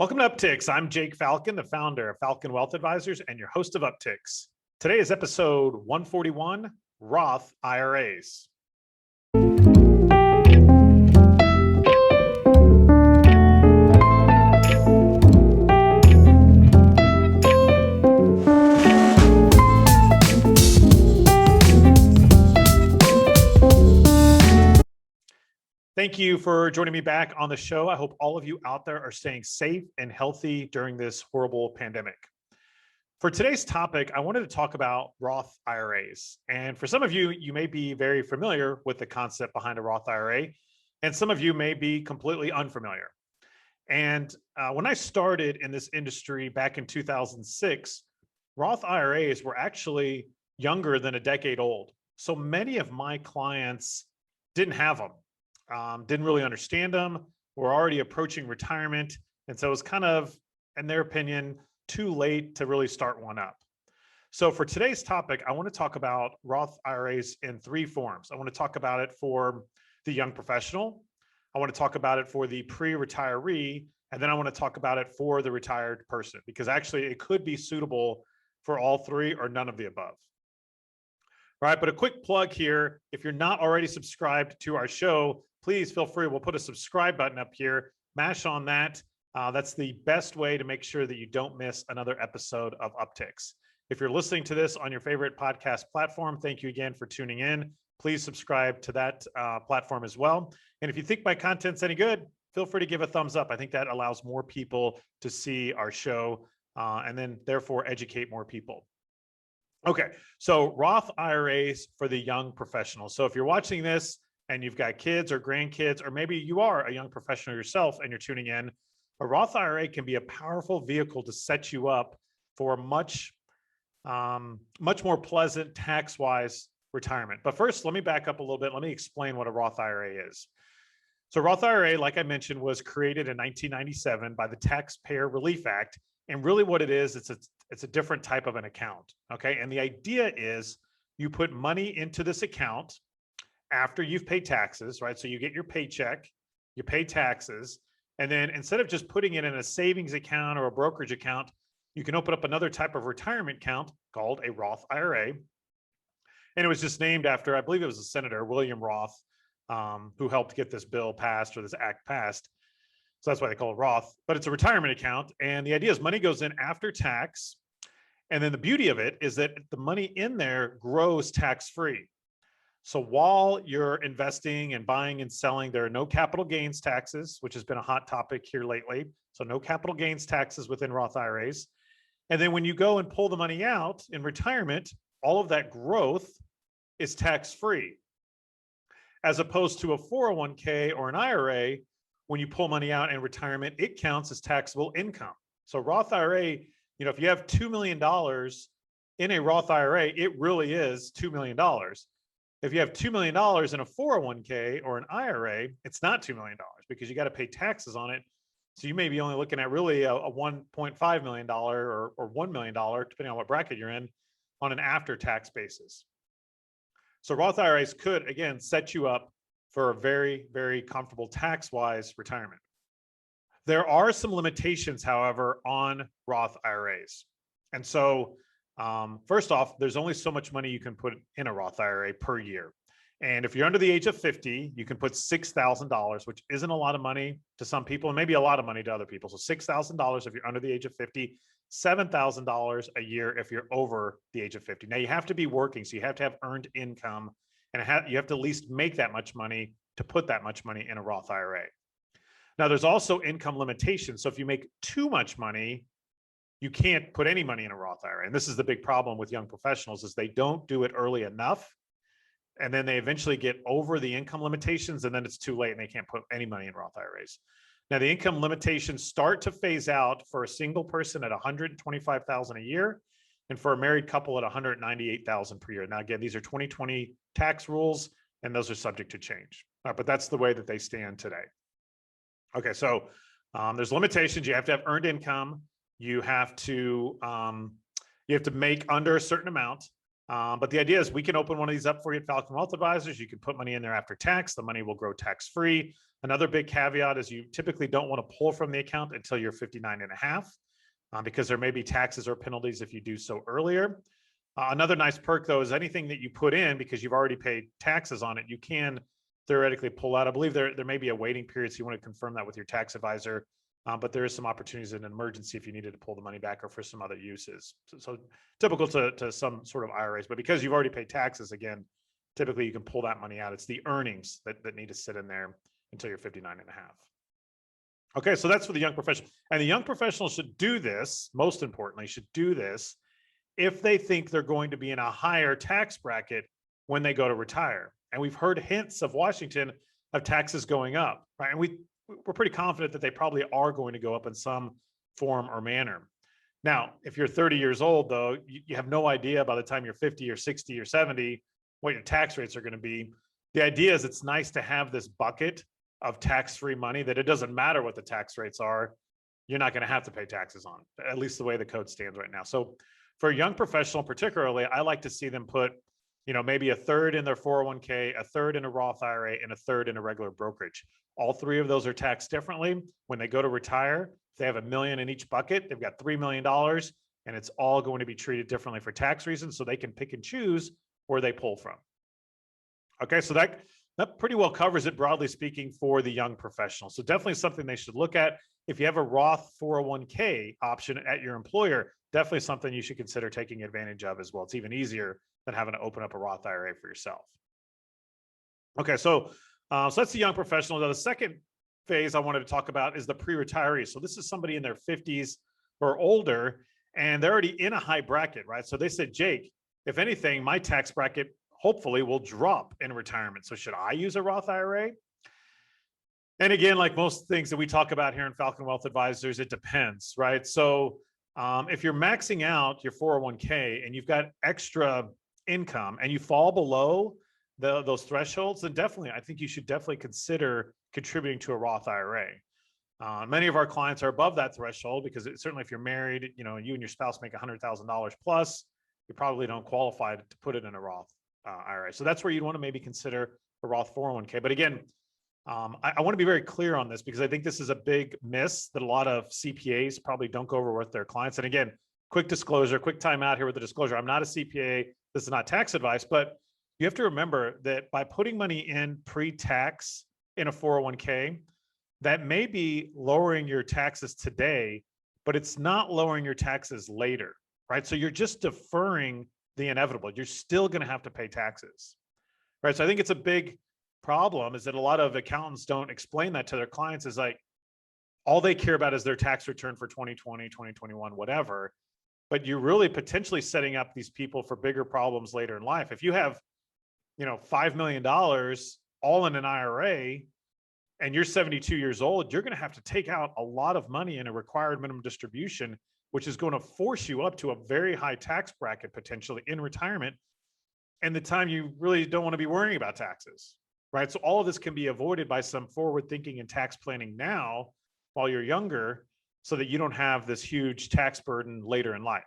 Welcome to Upticks. I'm Jake Falcon, the founder of Falcon Wealth Advisors and your host of Upticks. Today is episode 141, Roth IRAs. Thank you for joining me back on the show. I hope all of you out there are staying safe and healthy during this horrible pandemic. For today's topic, I wanted to talk about Roth IRAs. And for some of you, you may be very familiar with the concept behind a Roth IRA, and some of you may be completely unfamiliar. And when I started in this industry back in 2006, Roth IRAs were actually younger than a decade old. So many of my clients didn't have them. Didn't really understand them, were already approaching retirement. And so it was kind of, in their opinion, too late to really start one up. So for today's topic, I want to talk about Roth IRAs in three forms. I want to talk about it for the young professional. I want to talk about it for the pre-retiree. And then I want to talk about it for the retired person, because actually it could be suitable for all three or none of the above. All right, but a quick plug here. If you're not already subscribed to our show, please feel free. We'll put a subscribe button up here. Mash on that. That's the best way to make sure that you don't miss another episode of Upticks. If you're listening to this on your favorite podcast platform, thank you again for tuning in. Please subscribe to that platform as well. And if you think my content's any good, feel free to give a thumbs up. I think that allows more people to see our show and then therefore educate more people. Okay, so Roth IRAs for the young professional. So if you're watching this and you've got kids or grandkids, or maybe you are a young professional yourself and you're tuning in, a Roth IRA can be a powerful vehicle to set you up for a much more pleasant tax-wise retirement. But first, let me back up a little bit. Let me explain what a Roth IRA is. So Roth IRA, like I mentioned, was created in 1997 by the Taxpayer Relief Act. And really what it is, it's a different type of an account, okay? And the idea is you put money into this account after you've paid taxes, right? So you get your paycheck, you pay taxes, and then instead of just putting it in a savings account or a brokerage account, you can open up another type of retirement account called a Roth IRA. And it was just named after, I believe it was a Senator, William Roth, who helped get this bill passed or this act passed. So that's why they call it Roth, but it's a retirement account. And the idea is money goes in after tax. And then the beauty of it is that the money in there grows tax-free. So while you're investing and buying and selling, there are no capital gains taxes, which has been a hot topic here lately. So no capital gains taxes within Roth IRAs. And then when you go and pull the money out in retirement, all of that growth is tax-free. As opposed to a 401k or an IRA, when you pull money out in retirement, it counts as taxable income. So Roth IRA, if you have $2 million in a Roth IRA, it really is $2 million. If you have $2 million in a 401k or an IRA, it's not $2 million because you got to pay taxes on it. So you may be only looking at really a $1.5 million or $1 million, depending on what bracket you're in, on an after-tax basis. So Roth IRAs could, again, set you up for a very, very comfortable tax-wise retirement. There are some limitations, however, on Roth IRAs. And so first off, there's only so much money you can put in a Roth IRA per year. And if you're under the age of 50, you can put $6,000, which isn't a lot of money to some people and maybe a lot of money to other people. So $6,000 if you're under the age of 50, $7,000 a year if you're over the age of 50. Now you have to be working, so you have to have earned income, and you have to at least make that much money to put that much money in a Roth IRA. Now there's also income limitations. So if you make too much money, you can't put any money in a Roth IRA. And this is the big problem with young professionals is they don't do it early enough. And then they eventually get over the income limitations and then it's too late and they can't put any money in Roth IRAs. Now the income limitations start to phase out for a single person at $125,000 a year and for a married couple at $198,000 per year. Now, again, these are 2020 tax rules and those are subject to change. But that's the way that they stand today. Okay, so there's limitations. You have to have earned income. You have to make under a certain amount. But the idea is we can open one of these up for you at Falcon Wealth Advisors. You can put money in there after tax. The money will grow tax-free. Another big caveat is you typically don't want to pull from the account until you're 59 and a half, because there may be taxes or penalties if you do so earlier. Another nice perk, though, is anything that you put in, because you've already paid taxes on it, you can theoretically pull out. I believe there may be a waiting period, so you want to confirm that with your tax advisor. But there is some opportunities in an emergency if you needed to pull the money back or for some other uses. So typical to some sort of IRAs, but because you've already paid taxes, again, typically you can pull that money out. It's the earnings that need to sit in there until you're 59 and a half. Okay, so that's for the young professional. And the young professional should do this, most importantly, should do this if they think they're going to be in a higher tax bracket when they go to retire. And we've heard hints of Washington of taxes going up, right? And we're pretty confident that they probably are going to go up in some form or manner. Now, if you're 30 years old, though, you have no idea by the time you're 50 or 60 or 70 what your tax rates are going to be. The idea is it's nice to have this bucket of tax-free money that it doesn't matter what the tax rates are, you're not going to have to pay taxes on, at least the way the code stands right now. So for a young professional particularly, I like to see them put, maybe a third in their 401k, a third in a Roth IRA, and a third in a regular brokerage. All three of those are taxed differently. When they go to retire, if they have $1 million in each bucket, they've got $3 million, and it's all going to be treated differently for tax reasons, so they can pick and choose where they pull from. Okay, so that pretty well covers it, broadly speaking, for the young professional. So definitely something they should look at. If you have a Roth 401k option at your employer, definitely something you should consider taking advantage of as well. It's even easier than having to open up a Roth IRA for yourself. Okay, so that's the young professional. Now, the second phase I wanted to talk about is the pre-retiree. So this is somebody in their 50s or older, and they're already in a high bracket, right? So they said, Jake, if anything, my tax bracket hopefully will drop in retirement. So should I use a Roth IRA? And again, like most things that we talk about here in Falcon Wealth Advisors, it depends, right? So if you're maxing out your 401k and you've got extra income and you fall below those thresholds, then definitely, I think you should definitely consider contributing to a Roth IRA. Many of our clients are above that threshold because certainly if you're married, you and your spouse make $100,000 plus, you probably don't qualify to put it in a Roth IRA. So that's where you'd want to maybe consider a Roth 401k. But again, I want to be very clear on this because I think this is a big miss that a lot of CPAs probably don't go over with their clients. And again, quick disclosure, quick time out here with the disclosure. I'm not a CPA. This is not tax advice, but you have to remember that by putting money in pre-tax in a 401k, that may be lowering your taxes today, but it's not lowering your taxes later, right? So you're just deferring the inevitable. You're still going to have to pay taxes, right? So I think it's a big problem is that a lot of accountants don't explain that to their clients. Is like all they care about is their tax return for 2020, 2021, whatever. But you're really potentially setting up these people for bigger problems later in life. If you have, $5 million all in an IRA and you're 72 years old, you're going to have to take out a lot of money in a required minimum distribution, which is going to force you up to a very high tax bracket potentially in retirement. And the time you really don't want to be worrying about taxes, right? So all of this can be avoided by some forward thinking and tax planning now while you're younger so that you don't have this huge tax burden later in life.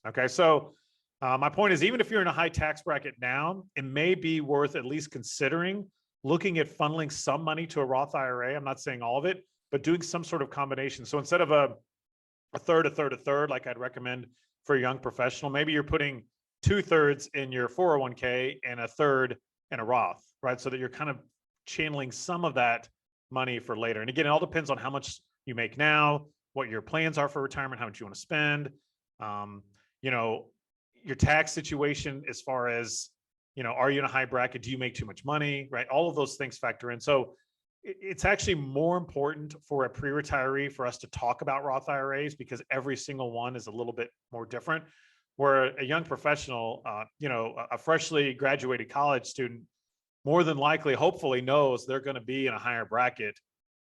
Okay, so my point is, even if you're in a high tax bracket now, it may be worth at least considering looking at funneling some money to a Roth IRA. I'm not saying all of it, but doing some sort of combination. So instead of a third, like I'd recommend for a young professional, maybe you're putting 2/3 in your 401k and a third in a Roth, right? So that you're kind of channeling some of that money for later. And again, it all depends on how much you make now, what your plans are for retirement, how much you want to spend, your tax situation as far as, are you in a high bracket? Do you make too much money, right? All of those things factor in. So it's actually more important for a pre-retiree for us to talk about Roth IRAs because every single one is a little bit more different. Where a young professional, a freshly graduated college student, more than likely, hopefully knows they're going to be in a higher bracket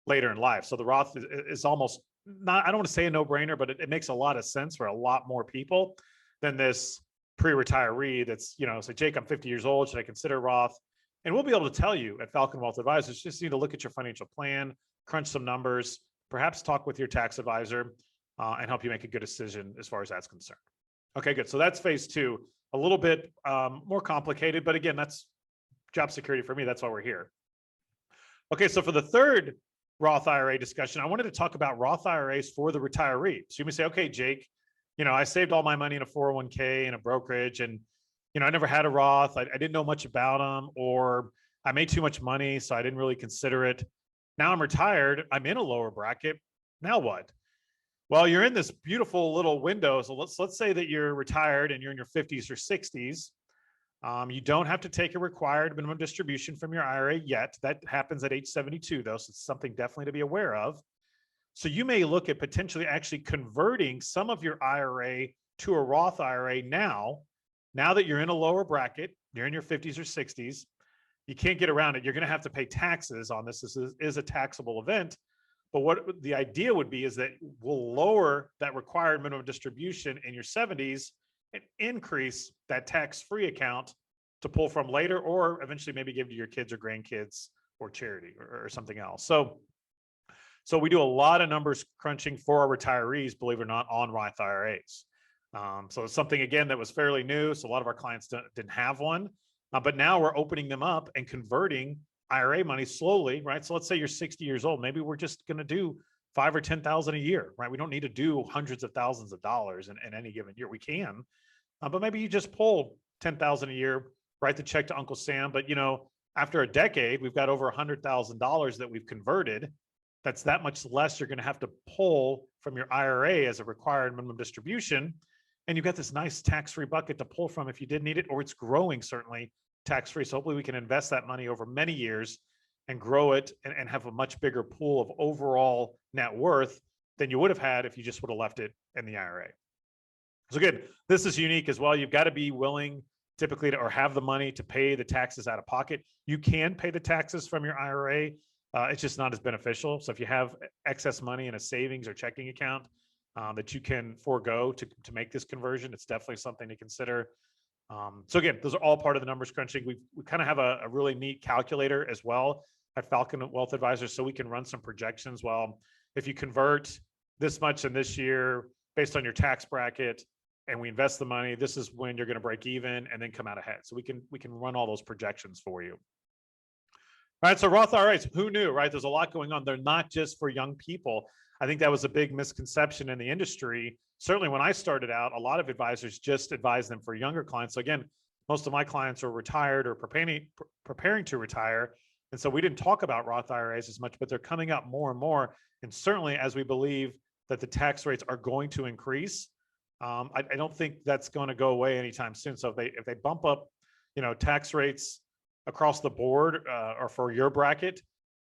later in life. So the Roth is almost not, I don't want to say a no-brainer, but it makes a lot of sense for a lot more people than this pre-retiree that's, say, Jake, I'm 50 years old. Should I consider Roth? And we'll be able to tell you at Falcon Wealth Advisors, just need to look at your financial plan, crunch some numbers, perhaps talk with your tax advisor and help you make a good decision as far as that's concerned. Okay, good. So that's phase two, a little bit more complicated, but again, that's job security for me. That's why we're here. Okay, so for the third Roth IRA discussion, I wanted to talk about Roth IRAs for the retiree. So you may say, okay, Jake, I saved all my money in a 401k and a brokerage, and I never had a Roth. I didn't know much about them, or I made too much money, so I didn't really consider it. Now I'm retired. I'm in a lower bracket. Now what? Well, you're in this beautiful little window. So let's say that you're retired and you're in your 50s or 60s. You don't have to take a required minimum distribution from your IRA yet. That happens at age 72, though, so it's something definitely to be aware of. So you may look at potentially actually converting some of your IRA to a Roth IRA now that you're in a lower bracket, you're in your 50s or 60s. You can't get around it. You're going to have to pay taxes on this. This is a taxable event. But what the idea would be is that we'll lower that required minimum distribution in your 70s and increase that tax-free account to pull from later, or eventually maybe give to your kids or grandkids or charity or something else. So we do a lot of numbers crunching for our retirees, believe it or not, on Roth IRAs. So it's something, again, that was fairly new. So a lot of our clients didn't have one, but now we're opening them up and converting IRA money slowly, right? So let's say you're 60 years old. Maybe we're just going to do 5 or 10,000 a year, right? We don't need to do hundreds of thousands of dollars in any given year. We can, but maybe you just pull 10,000 a year, write the check to Uncle Sam. But after a decade, we've got over $100,000 that we've converted. That's that much less you're going to have to pull from your IRA as a required minimum distribution. And you've got this nice tax-free bucket to pull from if you did need it, or it's growing certainly tax-free. So hopefully we can invest that money over many years and grow it and have a much bigger pool of overall net worth than you would have had if you just would have left it in the IRA. So again, this is unique as well. You've got to be willing typically or have the money to pay the taxes out of pocket. You can pay the taxes from your IRA. It's just not as beneficial. So if you have excess money in a savings or checking account that you can forego to make this conversion, it's definitely something to consider. So again, those are all part of the numbers crunching. We kind of have a really neat calculator as well at Falcon Wealth Advisors, so we can run some projections. Well, if you convert this much in this year based on your tax bracket, and we invest the money, this is when you're going to break even and then come out ahead. So we can run all those projections for you. All right, so Roth IRAs, who knew, right? There's a lot going on. They're not just for young people. I think that was a big misconception in the industry. Certainly when I started out, a lot of advisors just advised them for younger clients. So again, most of my clients are retired or preparing to retire. And so we didn't talk about Roth IRAs as much, but they're coming up more and more. And certainly as we believe that the tax rates are going to increase, I don't think that's going to go away anytime soon. So if they bump up, tax rates across the board or for your bracket,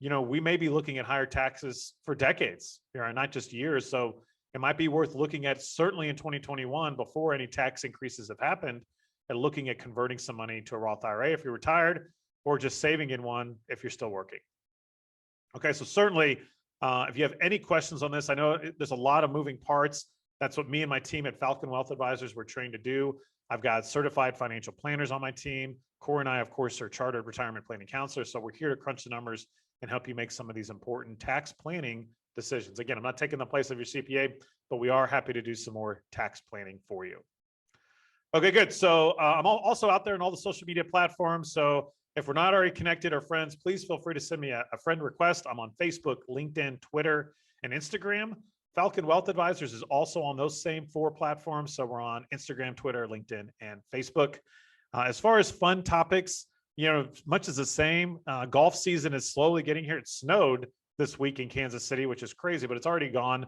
we may be looking at higher taxes for decades, not just years. So it might be worth looking at, certainly in 2021, before any tax increases have happened, and looking at converting some money to a Roth IRA if you're retired, or just saving in one if you're still working. Okay, so certainly if you have any questions on this, I know there's a lot of moving parts. That's what me and my team at Falcon Wealth Advisors were trained to do. I've got certified financial planners on my team. Corey and I, of course, are chartered retirement planning counselors. So we're here to crunch the numbers and help you make some of these important tax planning decisions. Again, I'm not taking the place of your CPA, but we are happy to do some more tax planning for you. Okay, good. So I'm also out there on all the social media platforms. So if we're not already connected or friends, please feel free to send me a friend request. I'm on Facebook, LinkedIn, Twitter, and Instagram. Falcon Wealth Advisors is also on those same 4 platforms. So we're on Instagram, Twitter, LinkedIn, and Facebook. As far as fun topics, much is the same. Golf season is slowly getting here. It snowed this week in Kansas City, which is crazy, but it's already gone.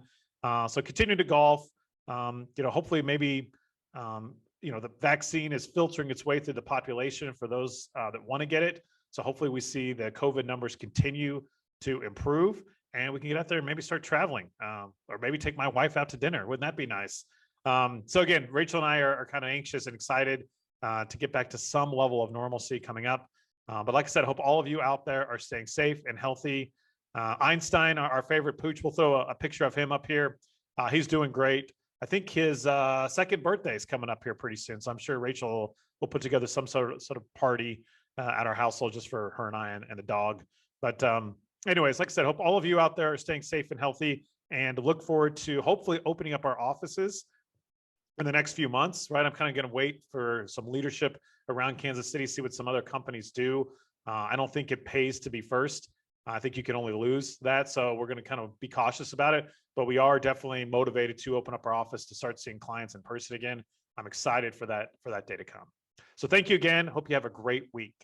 So continue to golf. Hopefully maybe, the vaccine is filtering its way through the population for those that want to get it. So hopefully we see the COVID numbers continue to improve, and we can get out there and maybe start traveling, or maybe take my wife out to dinner. Wouldn't that be nice? So again, Rachel and I are kind of anxious and excited to get back to some level of normalcy coming up. But like I said, I hope all of you out there are staying safe and healthy. Einstein, our favorite pooch, we'll throw a picture of him up here. He's doing great. I think his second birthday is coming up here pretty soon. So I'm sure Rachel will put together some sort of party at our household just for her and I and the dog. But anyways, like I said, hope all of you out there are staying safe and healthy, and look forward to hopefully opening up our offices in the next few months, right? I'm kind of going to wait for some leadership around Kansas City, see what some other companies do. I don't think it pays to be first. I think you can only lose that. So we're going to kind of be cautious about it, but we are definitely motivated to open up our office to start seeing clients in person again. I'm excited for that day to come. So thank you again. Hope you have a great week.